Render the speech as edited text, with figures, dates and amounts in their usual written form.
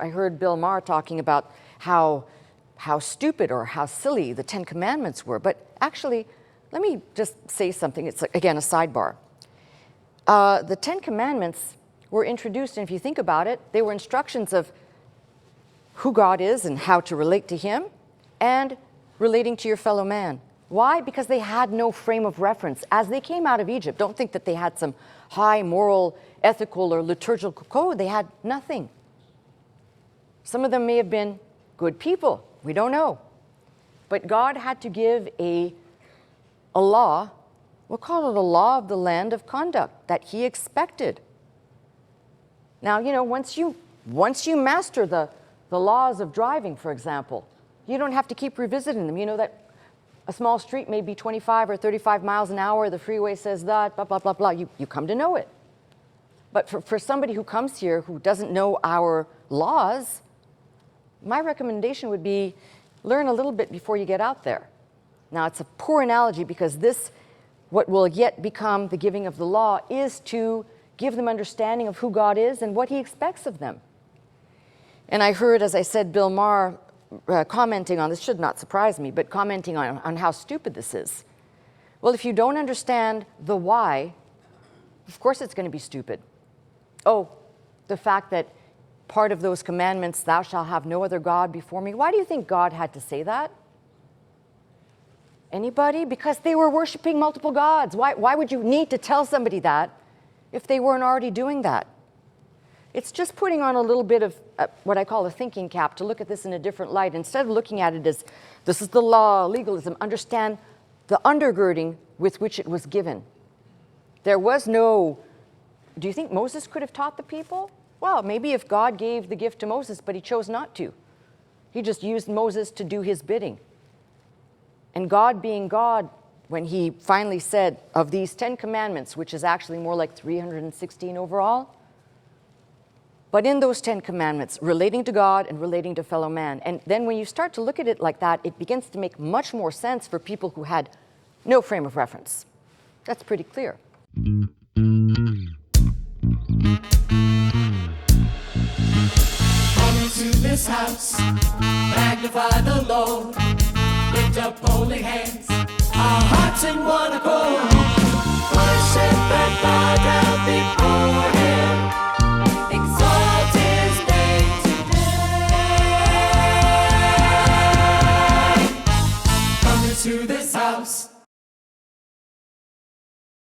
I heard Bill Maher talking about how stupid or how silly the Ten Commandments were. But actually, let me just say something. It's, again, a sidebar. The Ten Commandments were introduced, and if you think about it, they were instructions of who God is and how to relate to Him, and relating to your fellow man. Why? Because they had no frame of reference. As they came out of Egypt, don't think that they had some high moral, ethical, or liturgical code. They had nothing. Some of them may have been good people. We don't know. But God had to give a law, we'll call it a law of the land of conduct, that He expected. Now, you know, once you master the laws of driving, for example, you don't have to keep revisiting them. You know that a small street may be 25 or 35 miles an hour, the freeway says that, blah, blah, blah, blah. You come to know it. But for somebody who comes here who doesn't know our laws, my recommendation would be learn a little bit before you get out there. Now, it's a poor analogy because this, what will yet become the giving of the law, is to give them understanding of who God is and what He expects of them. And I heard, as I said, Bill Maher commenting on this, should not surprise me, but commenting on how stupid this is. Well, if you don't understand the why, of course it's going to be stupid. Oh, the fact that part of those commandments, thou shalt have no other God before me. Why do you think God had to say that? Anybody? Because they were worshiping multiple gods. Why would you need to tell somebody that if they weren't already doing that? It's just putting on a little bit of what I call a thinking cap to look at this in a different light. Instead of looking at it as, this is the law, legalism, understand the undergirding with which it was given. There was no, do you think Moses could have taught the people? Well, maybe if God gave the gift to Moses, but He chose not to. He just used Moses to do His bidding. And God being God, when He finally said, of these 10 commandments, which is actually more like 316 overall, but in those 10 commandments, relating to God and relating to fellow man. And then when you start to look at it like that, it begins to make much more sense for people who had no frame of reference. That's pretty clear. To this house, magnify the Lord, lift up holy hands, our hearts in one accord.